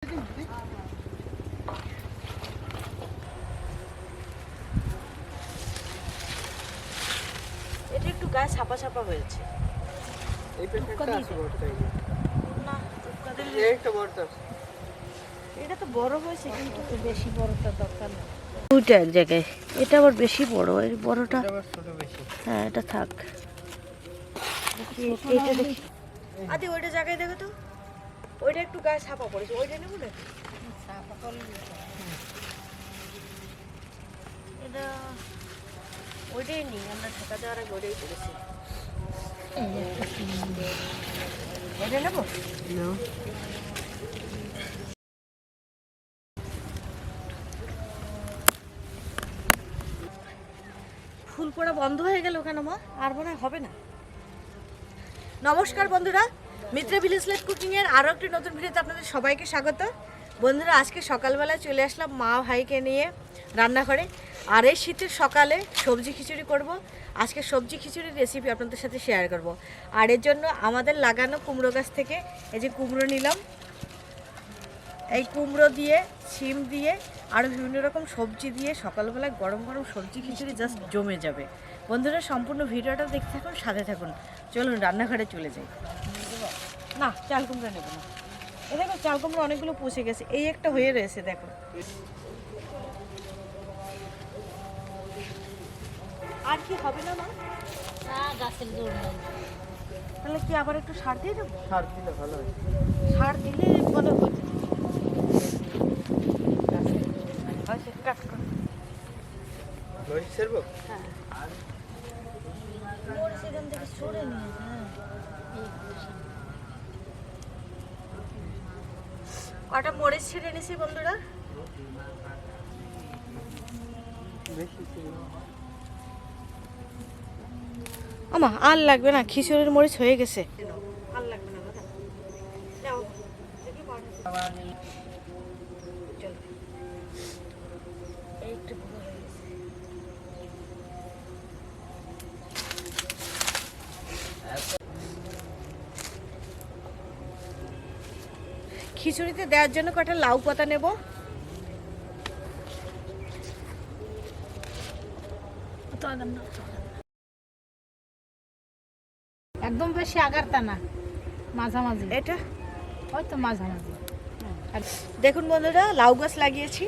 এটা একটু গায়ে ছাপা ছাপা হয়েছে। এই প্যাকেটটা আছে বড়টা না টুকা দিলে একটা বড়টা এটা তো বড় হয়েছে কিন্তু বেশি বড়টা দরকার না। দুইটা এক জায়গায়, এটা আবার বেশি বড়, এই বড়টা আবার ছোট বেশি। হ্যাঁ এটা থাক। এইটা দেখি আদি ওইটা জায়গায় দেখো তো, ওইটা একটু গায়ে ছাপা পড়েছে, ওইটা নেবো নাকি? ছাপা করলে এটা ওইটাই নিই, আমরা ঢাকা দেওয়ার আগে ওইটাই করেছি। এটা নেবো না ফুল পড়া বন্ধ হয়ে গেল কেন মা? আর মনে হবে না। নমস্কার বন্ধুরা, মিত্রা ভিলেজ লাইফ কুকিং এর আরো একটি নতুন ভিডিওতে আপনাদের সবাইকে স্বাগত। বন্ধুরা আজকে সকালবেলায় চলে আসলাম মা ভাইকে নিয়ে রান্নাঘরে। আর এই শীতের সকালে সবজি খিচুড়ি করব। আজকে সবজি খিচুড়ির রেসিপি আপনাদের সাথে শেয়ার করব। আর এর জন্য আমাদের লাগানো কুমড়ো গাছ থেকে এই যে কুমড়ো নিলাম, এই কুমড়ো দিয়ে শিম দিয়ে আর বিভিন্ন রকম সবজি দিয়ে সকালবেলায় গরম গরম সবজি খিচুড়ি জাস্ট জমে যাবে। বন্ধুরা সম্পূর্ণ ভিডিওটা দেখতে থাকুন, সাথে থাকুন। চলুন রান্নাঘরে চলে যাই। না চাল কুমড়া নেব না, এ দেখো চাল কুমড়া অনেকগুলো পচে গেছে, এই একটা হয়ে রয়েছে দেখো। আর কি হবে না মা? গাছের জোর নেই, তাহলে কি আবার একটু সার দিয়ে দেবো? সার দিলে ভালো হয়। সার দিলে মনে হতে কটা মরিচ ছিঁড়ে নিছি বন্ধুরা। আমা আর লাগবে না, খিচুড়ির মরিচ হয়ে গেছে, আর লাগবে না। খিচুড়িতে দেওয়ার জন্য কটা লাউ পাতা নেব। একদম বেশি আগারটা না, মাঝামাঝি, এটা হয়তো মাঝামাঝি। দেখুন বন্ধুরা, লাউ গাছ লাগিয়েছি।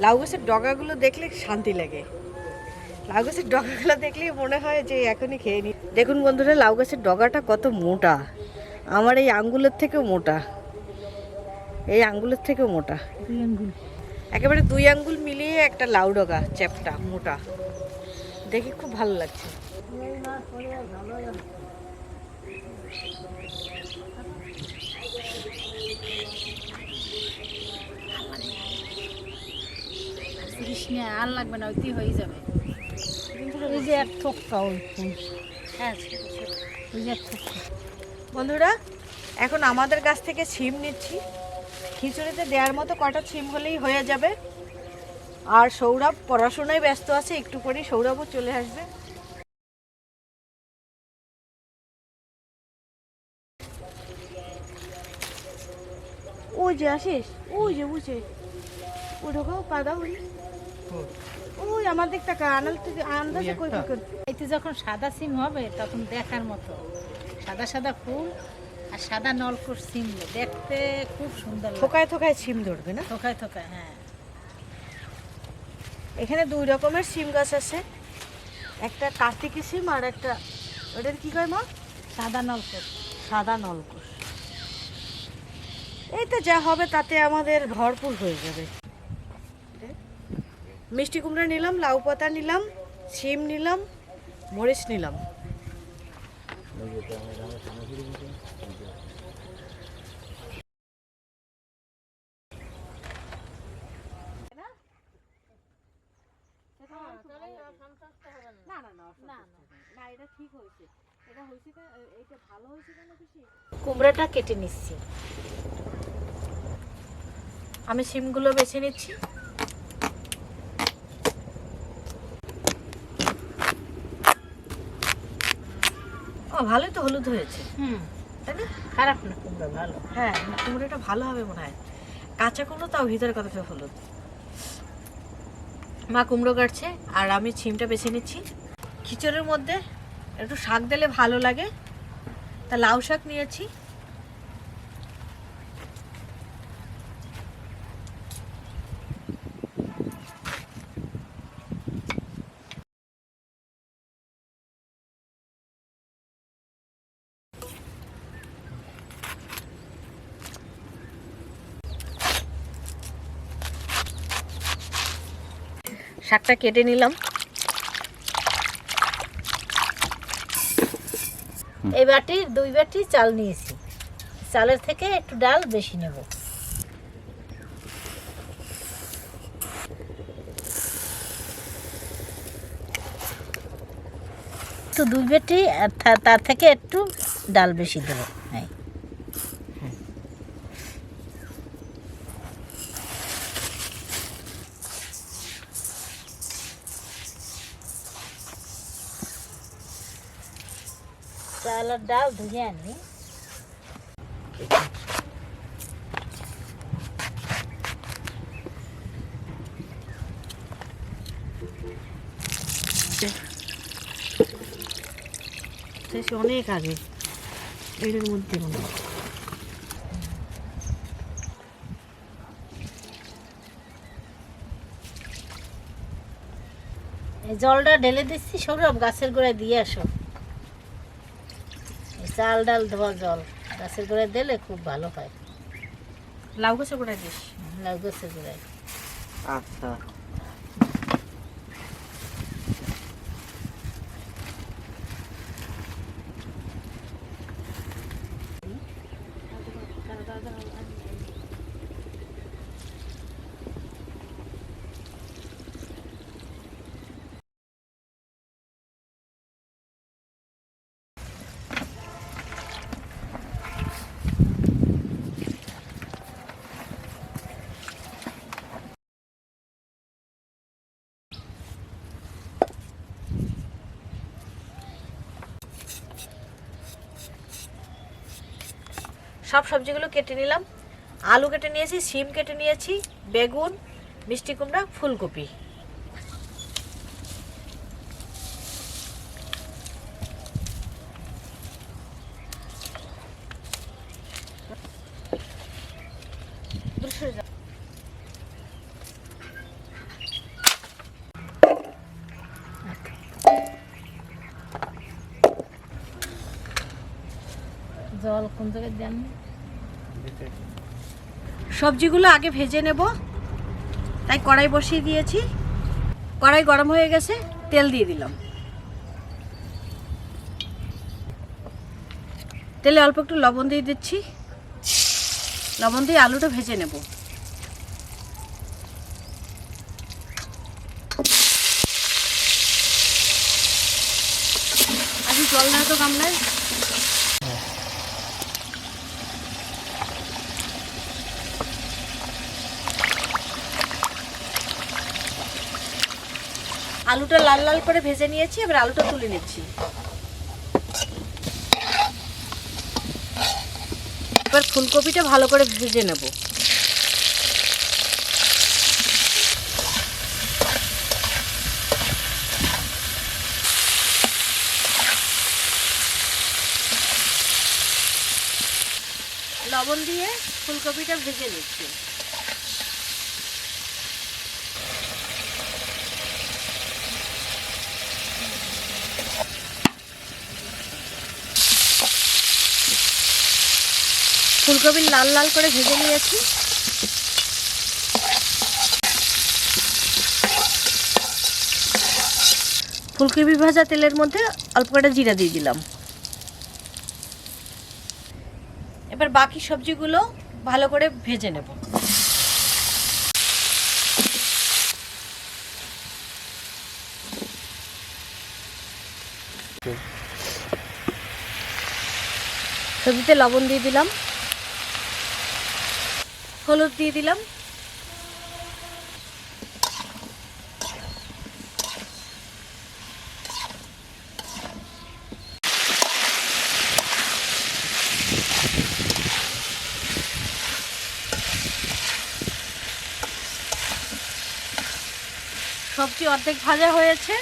লাউ গাছের ডগাগুলো দেখলে শান্তি লাগে। লাউ গাছের ডগাগুলো দেখলেই মনে হয় যে এখনই খেয়ে নি। দেখুন বন্ধুরা, লাউ গাছের ডগাটা কত মোটা, আমার এই আঙ্গুলের থেকেও মোটা, এই আঙ্গুলের থেকেও মোটা, একেবারে 2 আঙ্গুল মিলিয়ে একটা লাউ ডগা, চ্যাপটা মোটা, দেখে খুব ভালো লাগছে। আর লাগবে না, ওইটি হয়ে যাবে। এই যে এক থোকটা, ওই হ্যাঁ ওই যে এক থোকটা। বন্ধুরা এখন আমাদের গাছ থেকে ছিম নিচ্ছি। খিচুড়িতে দেওয়ার মতো কটা ছিম হলেই হয়ে যাবে। আর সৌরভ পড়াশোনায় ব্যস্ত আছে, একটু পরেই সৌরভও চলে আসবে। ওই যে আসিস, ওই যে বুঝে ওরকম কাদা হই, ওই আমার দিক টাকা আনাল থেকে আন্দাজে কই কই করতে। এতে যখন সাদা সিম হবে তখন দেখার মতো, সাদা সাদা ফুল আর সাদা নলকুর সিম দেখতে খুব সুন্দর লাগে। থোকায় থোকায় ছিম ধরবে না? থোকায় থোকায়, হ্যাঁ। এখানে 2 রকমের সিম গাছ আছে, একটা কার্তিকি সিম আর একটা ওটার কি কয় মা? সাদা নলকুর। সাদা নলকুশ। এইটা যা হবে তাতে আমাদের ভরপুর হয়ে যাবে। মিষ্টি কুমড়া নিলাম, লাউ পাতা নিলাম, সিম নিলাম, মরিচ নিলাম। কুমড়াটা কেটে নিচ্ছি, আমি সিমগুলো বেছে নিচ্ছি। ও ভালোই তো হলুদ হয়েছে, তাই না? খারাপ না, কুমড়া ভালো। হ্যাঁ কুমড়োটা ভালো হবে মনে হয়। কাঁচা কুমড়ো, তাও ভিতরে কতটা হলুদ। মা কুমড়ো কাটছে আর আমি ছিমটা বেছে নিচ্ছি। খিচুড়ির মধ্যে একটু শাক দিলে ভালো লাগে, তা লাউ শাক নিয়েছি। শাকটা কেটে নিলাম। এই বাটির 2 বাটি চাল নিয়েছি, চালের থেকে একটু ডাল বেশি নেব। তো 2 বাটি, তার থেকে একটু ডাল বেশি দেবো। হ্যাঁ, চাল আর ডাল ধুয়ে আনি। অনেক আগে এর মধ্যে মনে হয়। এই জলটা ঢেলে দিচ্ছি, সৌরভ গাছের গোড়ায় দিয়ে আসো। এই চাল ডাল ধোয়া জল গাছের গোড়ায় দিলে খুব ভালো হয়। লাউ গাছে গোড়ায় দিস? লাউ গাছের গোড়ায়। আচ্ছা, সব সবজিগুলো কেটে নিলাম। আলু কেটে নিয়েছি, সিম কেটে নিয়েছি, বেগুন, মিষ্টি কুমড়া, ফুলকপি। জল কোন জায়গায় দেন? সবজিগুলো আগে ভেজে নেব, তাই কড়াই বসিয়ে দিয়েছি। কড়াই গরম হয়ে গেছে, তেল দিয়ে দিলাম। তেলে অল্প একটু লবণ দিয়ে দিচ্ছি। লবণ দিয়ে আলুটা ভেজে নেব। আজকে জল না তো গামলায়। আলুটা লাল লাল করে ভেজে নিয়েছি, এবার আলুটা তুলে নিচ্ছি। এবার ফুলকপিটা ভালো করে ভেজে নেব। লবণ দিয়ে ফুলকপিটা ভেজে নিচ্ছি। ফুলকপি লাল লাল করে ভেজে নিয়েছি। ফুলকপি ভাজা তেলের মধ্যে অল্প কটা জিরা দিয়ে দিলাম। এবার বাকি সবজিগুলো ভালো করে ভেজে নেব। সবজিতে লবণ দিয়ে দিলাম, হলুদ দিয়ে দিলাম, সবজি অর্ধেক ভাজা হয়েছে।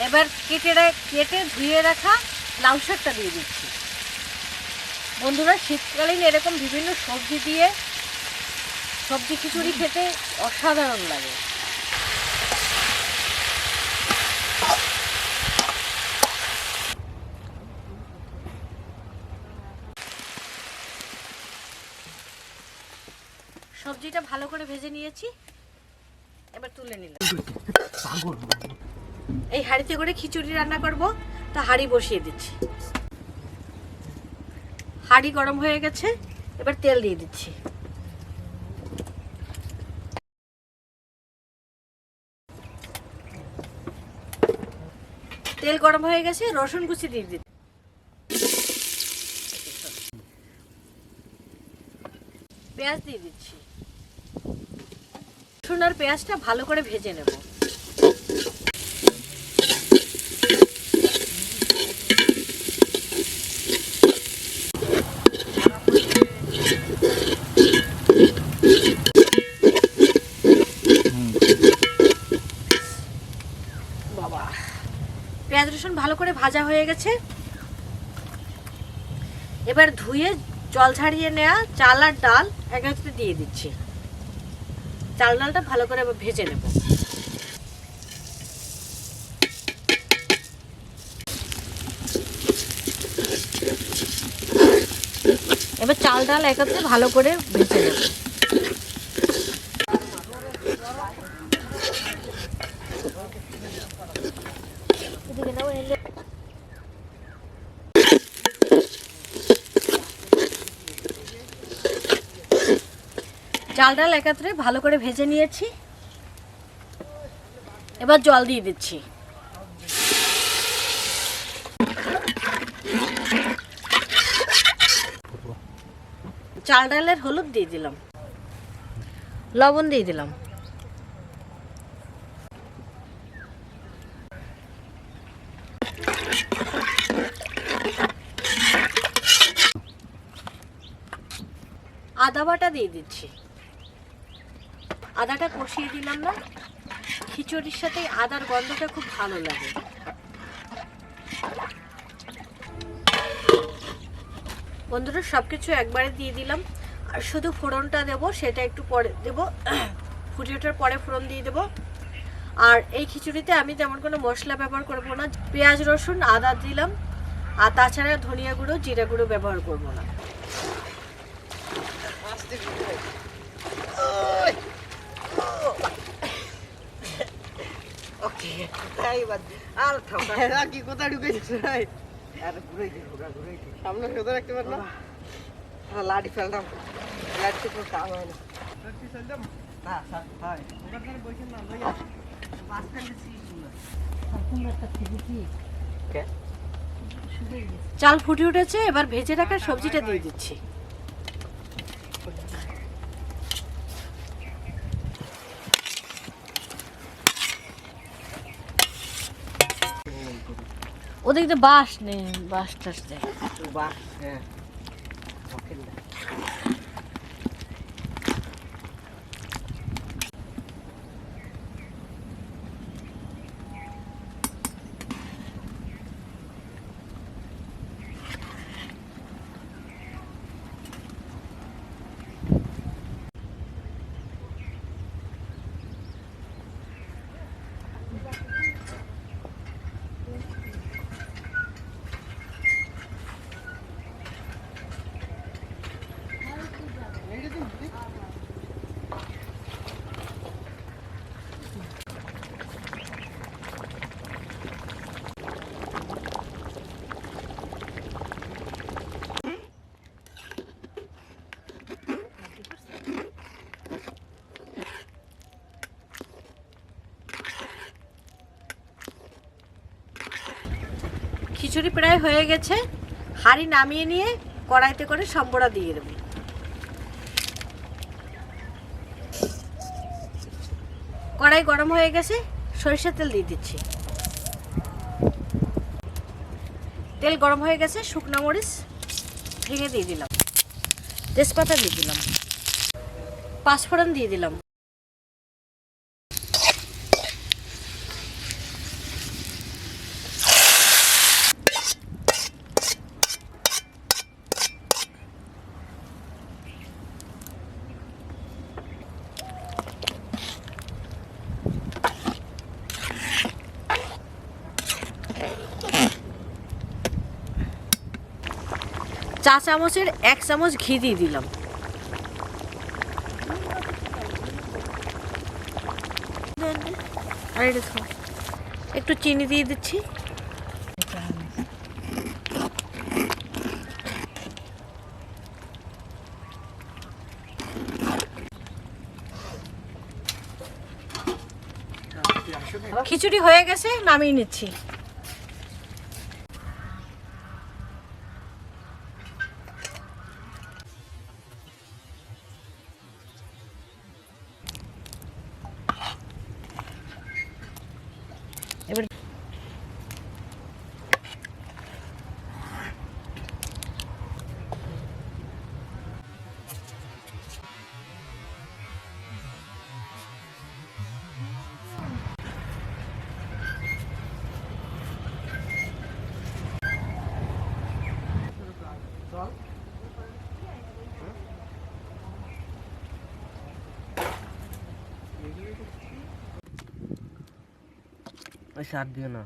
এবার কেটে ধুয়ে রাখা লাউ শাকটা দিয়ে দিচ্ছি। বন্ধুরা, শীতকালীন এরকম বিভিন্ন সবজি দিয়ে সবজি খিচুড়ি খেতে অসাধারণ লাগে। সবজিটা ভালো করে ভেজে নিয়েছি, এবার তুলে নিলাম। এই হাঁড়িতে করে খিচুড়ি রান্না করব, তা হাঁড়ি বসিয়ে দিচ্ছি। হাঁড়ি গরম হয়ে গেছে, এবার তেল দিয়ে দিচ্ছি। তেল গরম হয়ে গেছে, রসুন কুচি দিয়ে দিচ্ছি। পেঁয়াজ দিয়ে দিচ্ছি। রসুন আর পেঁয়াজটা ভালো করে ভেজে নেব। বাবা, পেঁয়াজ রসুন ভালো করে ভাজা হয়ে গেছে। এবার ধুয়ে জল ছাড়িয়ে নেওয়া চাল আর ডাল একসাথে দিয়ে দিচ্ছি। চাল ডালটা ভালো করে ভেজে নেব। এবার চাল ডাল একসাথে ভালো করে ভেজে নেব। চাল ডাল একত্রে ভালো করে ভেজে নিয়েছি। এবার জল দিয়ে দিচ্ছি। চাল ডালের হলুদ দিয়ে দিলাম, লবণ দিয়ে দিলাম। আদা বাটা দিয়ে দিচ্ছি। আদাটা কষিয়ে দিলাম না, খিচুড়ির সাথে আদার গন্ধটা খুব ভালো লাগে। বন্ধুরা, সবকিছু একবারে দিয়ে দিলাম, আর শুধু ফোড়নটা দেব, সেটা একটু পরে দেব। ফুটে ওঠার পরে ফোড়ন দিয়ে দেব। আর এই খিচুড়িতে আমি তেমন কোনো মশলা ব্যবহার করব না। পেঁয়াজ রসুন আদা দিলাম, আর তাছাড়া ধনিয়া গুঁড়ো জিরা গুঁড়ো ব্যবহার করব না। কোথায় ঢুকেছে? সামনে সোজা রাখতে পারলাম, লাঠি ফেলতাম, লাঠি কোনো কাম হয় না। চাল ফুটে উঠেছে, এবার ভেজে রাখা সবজিটা দিয়ে দিচ্ছি। ওদিক তো বাঁশ নেই, বাঁশ টাস দেয়। বাহ, হ্যাঁ। খিচুড়ি প্রায় হয়ে গেছে, হাঁড়ি নামিয়ে নিয়ে কড়াইতে করে সম্বরা দিয়ে দেব। কড়াই গরম হয়ে গেছে, সরিষার তেল দিয়ে দিচ্ছি। তেল গরম হয়ে গেছে, শুকনো মরিচ ভেঙে দিয়ে দিলাম, তেজপাতা দিয়ে দিলাম, পাঁচফোড়ন দিয়ে দিলাম। চা চামচের 1 চামচ ঘি দিয়ে দিলাম। আর এটা একটু চিনি দিয়ে দিচ্ছি। খিচুড়ি হয়ে গেছে, নামিয়ে নিচ্ছি। এবার ওই সার দিও না।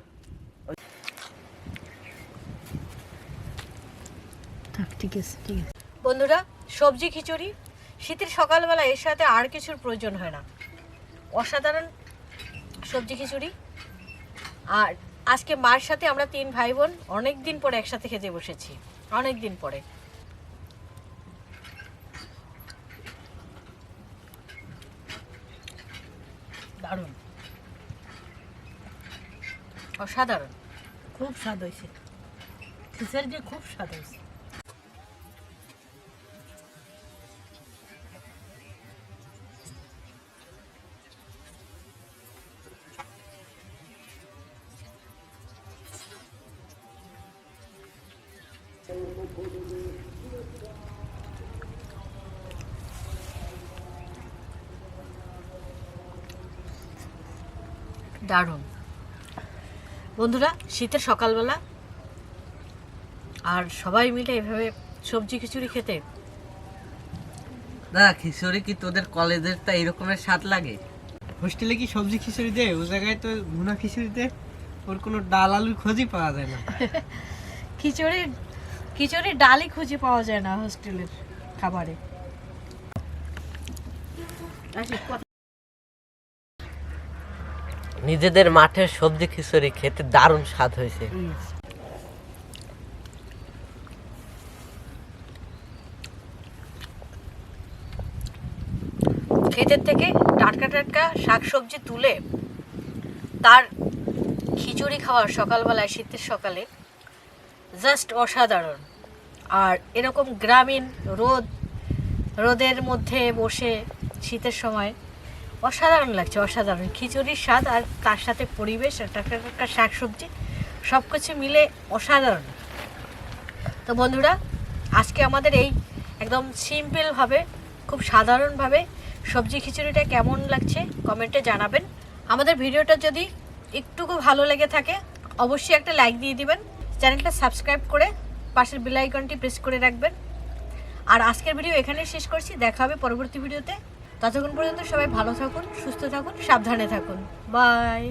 ঠিক আছে ঠিক আছে। বন্ধুরা, সবজি খিচুড়ি শীতের সকালবেলা, এর সাথে আর কিছুর প্রয়োজন হয় না। অসাধারণ সবজি খিচুড়ি। আর আজকে মার সাথে আমরা 3 ভাই বোন অনেক দিন পরে একসাথে খেতে বসেছি, অনেক দিন পরে। দারুণ, অসাধারণ, খুব স্বাদ হয়েছে, খিচুড়ি খুব স্বাদ হয়েছে। দারুণ। বন্ধুরা, শীতের সকালবেলা আর সবাই মিলে এভাবে সবজি খিচুড়ি খেতে। দাদা, খিচুড়ি কি তোদের কলেজের তা এরকমের স্বাদ লাগে? হোস্টেলে কি সবজি খিচুড়ি দেয়? ও জায়গায় তো ভুনা খিচুড়ি দেয়, ওর কোনো ডাল আলুর খোঁজই পাওয়া যায় না। খিচুড়ির ডালই খুঁজে পাওয়া যায় না হোস্টেলের খাবারে। নিজেদের মাঠের সবজি খিচুড়ি খেতে দারুণ স্বাদ হয়েছে। ক্ষেতের থেকে টাটকা টাটকা শাকসবজি তুলে তার খিচুড়ি খাওয়ার সকালবেলায়, শীতের সকালে জাস্ট অসাধারণ। আর এরকম গ্রামীণ রোদের মধ্যে বসে শীতের সময় অসাধারণ লাগছে, অসাধারণ খিচুড়ির স্বাদ, আর তার সাথে পরিবেশ, টাটকা টাটকা শাকসবজি, সব কিছু মিলে অসাধারণ। তো বন্ধুরা, আজকে আমাদের এই একদম সিম্পলভাবে, খুব সাধারণভাবে সবজি খিচুড়িটা কেমন লাগছে কমেন্টে জানাবেন। আমাদের ভিডিওটা যদি একটুকু ভালো লেগে থাকে অবশ্যই একটা লাইক দিয়ে দিবেন, চ্যানেলটা সাবস্ক্রাইব করে পাশের বেল আইকনটি প্রেস করে রাখবেন। আর আজকের ভিডিও এখানেই শেষ করছি, দেখা হবে পরবর্তী ভিডিওতে। ততক্ষণ পর্যন্ত সবাই ভালো থাকুন, সুস্থ থাকুন, সাবধানে থাকুন। বাই।